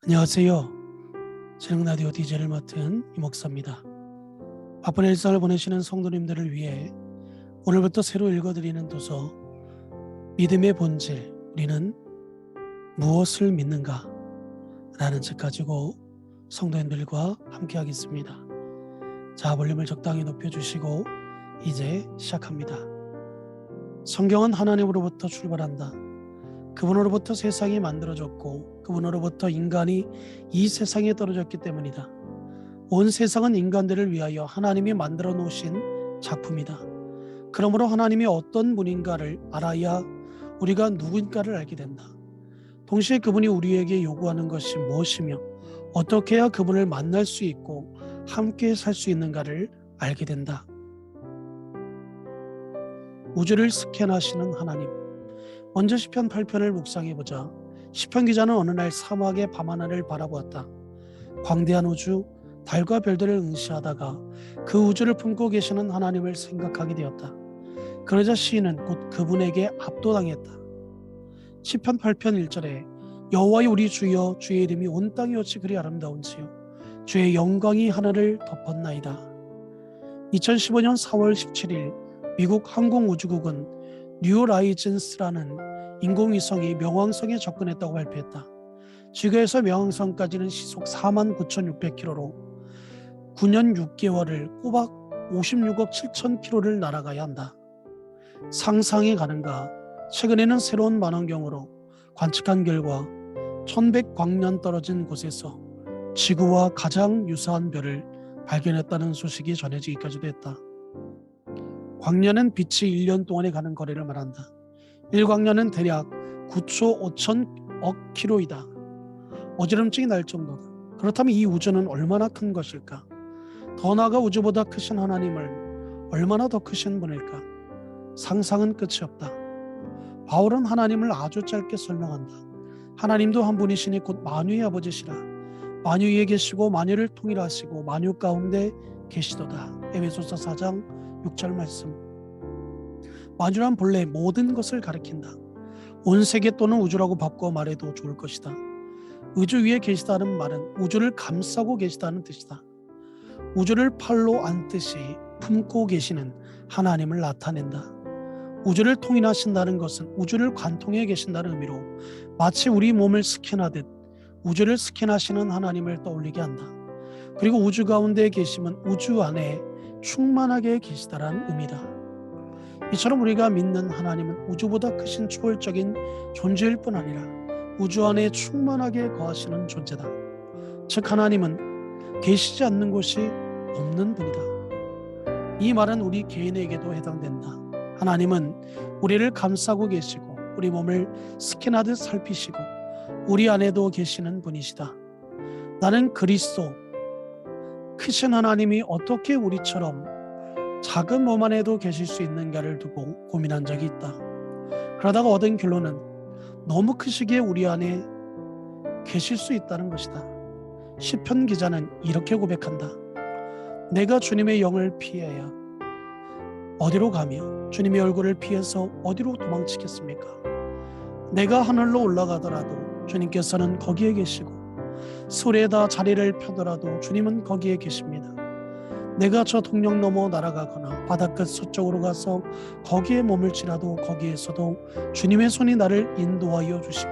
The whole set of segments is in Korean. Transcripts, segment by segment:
안녕하세요. 재능라디오 DJ를 맡은 이목사입니다. 바쁜 일상을 보내시는 성도님들을 위해 오늘부터 새로 읽어드리는 도서 믿음의 본질, 우리는 무엇을 믿는가? 라는 책 가지고 성도님들과 함께 하겠습니다. 자, 볼륨을 적당히 높여주시고 이제 시작합니다. 성경은 하나님으로부터 출발한다. 그분으로부터 세상이 만들어졌고 그분으로부터 인간이 이 세상에 떨어졌기 때문이다. 온 세상은 인간들을 위하여 하나님이 만들어 놓으신 작품이다. 그러므로 하나님이 어떤 분인가를 알아야 우리가 누군가를 알게 된다. 동시에 그분이 우리에게 요구하는 것이 무엇이며 어떻게 해야 그분을 만날 수 있고 함께 살 수 있는가를 알게 된다. 우주를 스캔하시는 하나님. 먼저 시편 8편을 묵상해보자. 시편 기자는 어느 날 사막의 밤하늘을 바라보았다. 광대한 우주, 달과 별들을 응시하다가 그 우주를 품고 계시는 하나님을 생각하게 되었다. 그러자 시인은 곧 그분에게 압도당했다. 시편 8편 1절에 여호와의 우리 주여, 주의 이름이 온 땅에 어찌 그리 아름다운지요, 주의 영광이 하늘을 덮었나이다. 2015년 4월 17일 미국 항공우주국은 뉴 호라이즌스라는 인공위성이 명왕성에 접근했다고 발표했다. 지구에서 명왕성까지는 시속 49,600km로 9년 6개월을 꼬박 56억 7천 km를 날아가야 한다. 상상이 가는가? 최근에는 새로운 망원경으로 관측한 결과 1100광년 떨어진 곳에서 지구와 가장 유사한 별을 발견했다는 소식이 전해지기까지도 했다. 광년은 빛이 1년 동안에 가는 거리를 말한다. 1광년은 대략 9초 5천억 킬로이다. 어지럼증이 날 정도다. 그렇다면 이 우주는 얼마나 큰 것일까? 더 나아가 우주보다 크신 하나님을 얼마나 더 크신 분일까? 상상은 끝이 없다. 바울은 하나님을 아주 짧게 설명한다. 하나님도 한 분이시니 곧 만유의 아버지시라. 만유 위에 계시고 만유를 통일하시고 만유 가운데 계시도다. 에베소서 4장 6절 말씀. 만유란 본래 모든 것을 가리킨다. 온 세계 또는 우주라고 바꿔 말해도 좋을 것이다. 우주 위에 계시다는 말은 우주를 감싸고 계시다는 뜻이다. 우주를 팔로 안듯이 품고 계시는 하나님을 나타낸다. 우주를 통일하신다는 것은 우주를 관통해 계신다는 의미로 마치 우리 몸을 스캔하듯 우주를 스캔하시는 하나님을 떠올리게 한다. 그리고 우주 가운데 계심은 우주 안에 충만하게 계시다라는 의미다. 이처럼 우리가 믿는 하나님은 우주보다 크신 초월적인 존재일 뿐 아니라 우주 안에 충만하게 거하시는 존재다. 즉 하나님은 계시지 않는 곳이 없는 분이다. 이 말은 우리 개인에게도 해당된다. 하나님은 우리를 감싸고 계시고 우리 몸을 스캔하듯 살피시고 우리 안에도 계시는 분이시다. 나는 그리스도, 크신 하나님이 어떻게 우리처럼 작은 몸 안에도 계실 수 있는가를 두고 고민한 적이 있다. 그러다가 얻은 결론은 너무 크시기에 우리 안에 계실 수 있다는 것이다. 시편 기자는 이렇게 고백한다. 내가 주님의 영을 피해야 어디로 가며 주님의 얼굴을 피해서 어디로 도망치겠습니까? 내가 하늘로 올라가더라도 주님께서는 거기에 계시고 솔에다 자리를 펴더라도 주님은 거기에 계십니다. 내가 저 동력 넘어 날아가거나 바다끝 서쪽으로 가서 거기에 머물지라도 거기에서도 주님의 손이 나를 인도하여 주시고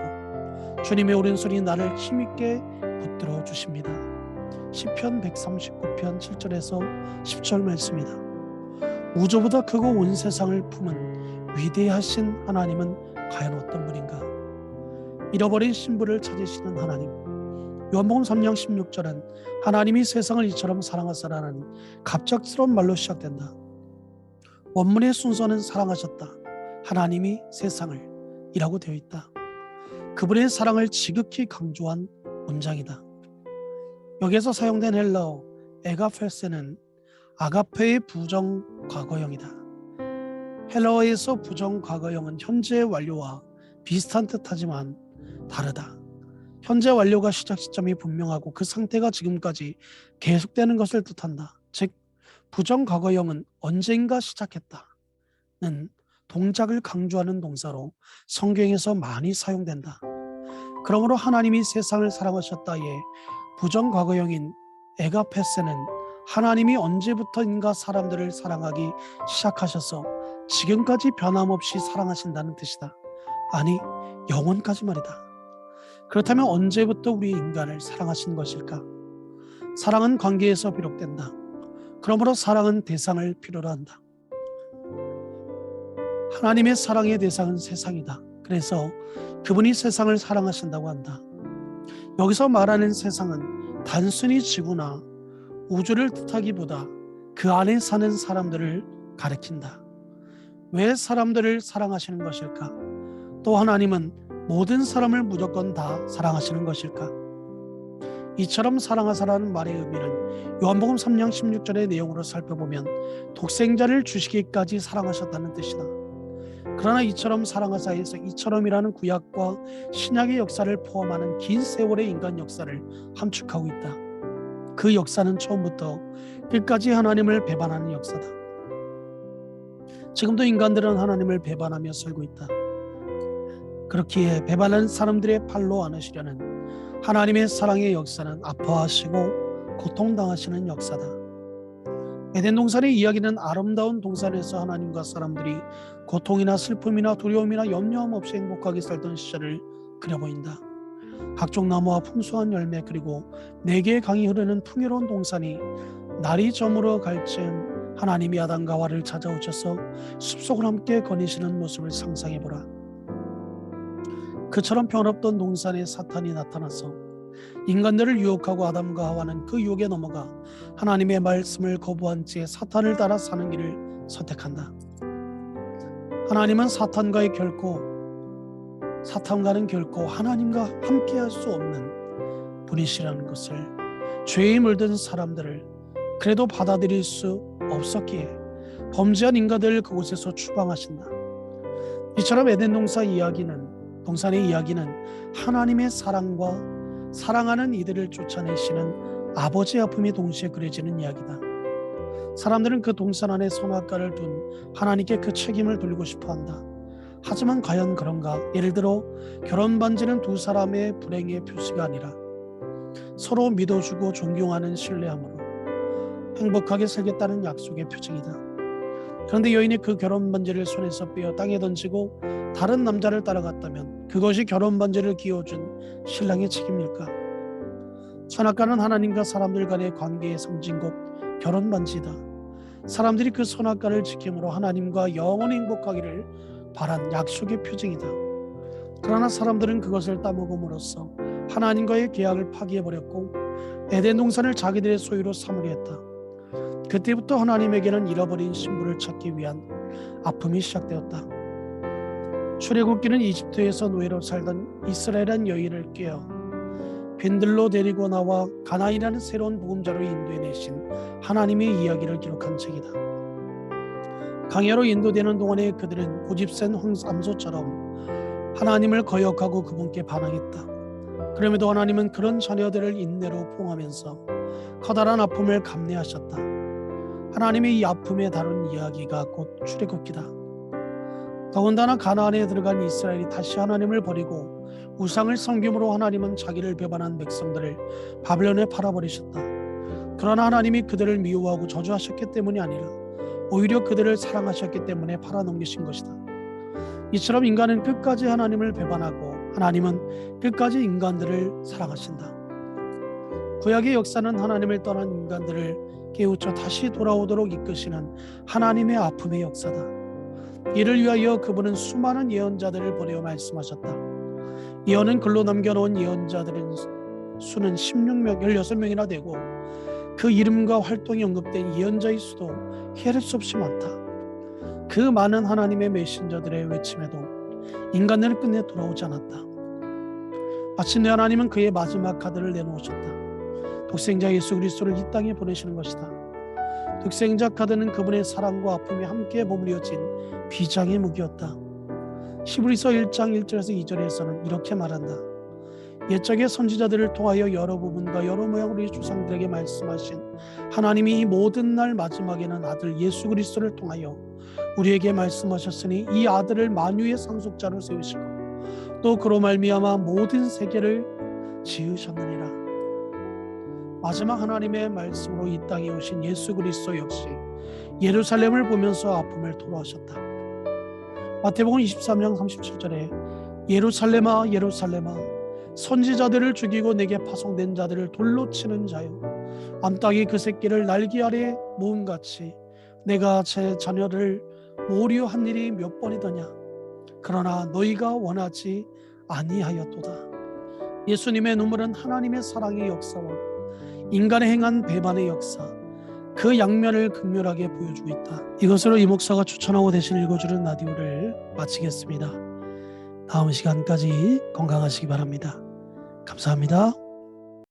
주님의 오른손이 나를 힘있게 붙들어 주십니다. 시편 139편 7절에서 10절 말씀이다. 우주보다 크고 온 세상을 품은 위대하신 하나님은 과연 어떤 분인가? 잃어버린 신부를 찾으시는 하나님. 요한복음 3장 16절은 하나님이 세상을 이처럼 사랑하사라는 갑작스러운 말로 시작된다. 원문의 순서는 사랑하셨다. 하나님이 세상을 이라고 되어 있다. 그분의 사랑을 지극히 강조한 문장이다. 여기에서 사용된 헬라어 에가페스는 아가페의 부정 과거형이다. 헬라어에서 부정 과거형은 현재 완료와 비슷한 뜻하지만 다르다. 현재 완료가 시작 시점이 분명하고 그 상태가 지금까지 계속되는 것을 뜻한다. 즉 부정 과거형은 언젠가 시작했다는 동작을 강조하는 동사로 성경에서 많이 사용된다. 그러므로 하나님이 세상을 사랑하셨다에 부정과거형인 에가페세는 하나님이 언제부터인가 사람들을 사랑하기 시작하셔서 지금까지 변함없이 사랑하신다는 뜻이다. 아니, 영원까지 말이다. 그렇다면 언제부터 우리 인간을 사랑하신 것일까? 사랑은 관계에서 비롯된다. 그러므로 사랑은 대상을 필요로 한다. 하나님의 사랑의 대상은 세상이다. 그래서 그분이 세상을 사랑하신다고 한다. 여기서 말하는 세상은 단순히 지구나 우주를 뜻하기보다 그 안에 사는 사람들을 가리킨다. 왜 사람들을 사랑하시는 것일까? 또 하나님은 모든 사람을 무조건 다 사랑하시는 것일까? 이처럼 사랑하사라는 말의 의미는 요한복음 3장 16절의 내용으로 살펴보면 독생자를 주시기까지 사랑하셨다는 뜻이다. 그러나 이처럼 사랑하사에서 이처럼이라는 구약과 신약의 역사를 포함하는 긴 세월의 인간 역사를 함축하고 있다. 그 역사는 처음부터 끝까지 하나님을 배반하는 역사다. 지금도 인간들은 하나님을 배반하며 살고 있다. 그렇기에 배반하는 사람들의 팔로 안으시려는 하나님의 사랑의 역사는 아파하시고 고통당하시는 역사다. 에덴 동산의 이야기는 아름다운 동산에서 하나님과 사람들이 고통이나 슬픔이나 두려움이나 염려함 없이 행복하게 살던 시절을 그려보인다. 각종 나무와 풍성한 열매 그리고 4개의 강이 흐르는 풍요로운 동산이 날이 저물어 갈 즈음 하나님이 아담과 하와를 찾아오셔서 숲속을 함께 거니시는 모습을 상상해보라. 그처럼 평화롭던 동산에 사탄이 나타나서 인간들을 유혹하고 아담과 하와는 그 유혹에 넘어가 하나님의 말씀을 거부한 채 사탄을 따라 사는 길을 선택한다. 하나님은 사탄과는 결코 하나님과 함께할 수 없는 분이시라는 것을, 죄에 물든 사람들을 그래도 받아들일 수 없었기에 범죄한 인간들을 그곳에서 추방하신다. 이처럼 에덴 동산의 이야기는 하나님의 사랑과 사랑하는 이들을 쫓아내시는 아버지의 아픔이 동시에 그려지는 이야기다. 사람들은 그 동산 안에 선악과를 둔 하나님께 그 책임을 돌리고 싶어한다. 하지만 과연 그런가? 예를 들어 결혼 반지는 두 사람의 불행의 표시가 아니라 서로 믿어주고 존경하는 신뢰함으로 행복하게 살겠다는 약속의 표징이다. 그런데 여인이 그 결혼 반지를 손에서 빼어 땅에 던지고 다른 남자를 따라갔다면 그것이 결혼 반지를 기어준 신랑의 책임일까? 선악과는 하나님과 사람들 간의 관계의 상징곡 결혼 반지다. 사람들이 그 선악과를 지킴으로 하나님과 영원히 행복하기를 바란 약속의 표징이다. 그러나 사람들은 그것을 따먹음으로써 하나님과의 계약을 파기해버렸고 에덴 동산을 자기들의 소유로 삼으려 했다. 그때부터 하나님에게는 잃어버린 신부를 찾기 위한 아픔이 시작되었다. 출애굽기는 이집트에서 노예로 살던 이스라엘한 여인을 깨어 빈들로 데리고 나와 가나안이라는 새로운 보금자로 인도해내신 하나님의 이야기를 기록한 책이다. 강야로 인도되는 동안에 그들은 고집센 암소처럼 하나님을 거역하고 그분께 반항했다. 그럼에도 하나님은 그런 자녀들을 인내로 포옹하면서 커다란 아픔을 감내하셨다. 하나님의 이 아픔에 다룬 이야기가 곧 출애굽기다. 더군다나 가나안에 들어간 이스라엘이 다시 하나님을 버리고 우상을 섬김으로 하나님은 자기를 배반한 백성들을 바벨론에 팔아버리셨다. 그러나 하나님이 그들을 미워하고 저주하셨기 때문이 아니라 오히려 그들을 사랑하셨기 때문에 팔아넘기신 것이다. 이처럼 인간은 끝까지 하나님을 배반하고 하나님은 끝까지 인간들을 사랑하신다. 구약의 역사는 하나님을 떠난 인간들을 깨우쳐 다시 돌아오도록 이끄시는 하나님의 아픔의 역사다. 이를 위하여 그분은 수많은 예언자들을 보내어 말씀하셨다. 예언은 글로 남겨놓은 예언자들은 수는 16명이나 되고 그 이름과 활동이 언급된 예언자의 수도 헤아릴 수 없이 많다. 그 많은 하나님의 메신저들의 외침에도 인간들은 끝내 돌아오지 않았다. 마침내 하나님은 그의 마지막 카드를 내놓으셨다. 독생자 예수 그리스도를 이 땅에 보내시는 것이다. 독생자 카드는 그분의 사랑과 아픔이 함께 버무려진 비장의 무기였다. 히브리서 1장 1절에서 2절에서는 이렇게 말한다. 옛적의 선지자들을 통하여 여러 부분과 여러 모양 우리 조상들에게 말씀하신 하나님이 이 모든 날 마지막에는 아들 예수 그리스도를 통하여 우리에게 말씀하셨으니 이 아들을 만유의 상속자로 세우시고 또 그로 말미암아 모든 세계를 지으셨느니라. 마지막 하나님의 말씀으로 이 땅에 오신 예수 그리스도 역시 예루살렘을 보면서 아픔을 토로하셨다. 마태복음 23장 37절에 예루살렘아 예루살렘아 선지자들을 죽이고 내게 파송된 자들을 돌로 치는 자요, 암탉이 그 새끼를 날개 아래 모음같이 내가 제 자녀를 모류한 일이 몇 번이더냐. 그러나 너희가 원하지 아니하였도다. 예수님의 눈물은 하나님의 사랑의 역사와 인간의 행한 배반의 역사, 그 양면을 극렬하게 보여주고 있다. 이것으로 이 목사가 추천하고 대신 읽어주는 라디오를 마치겠습니다. 다음 시간까지 건강하시기 바랍니다. 감사합니다.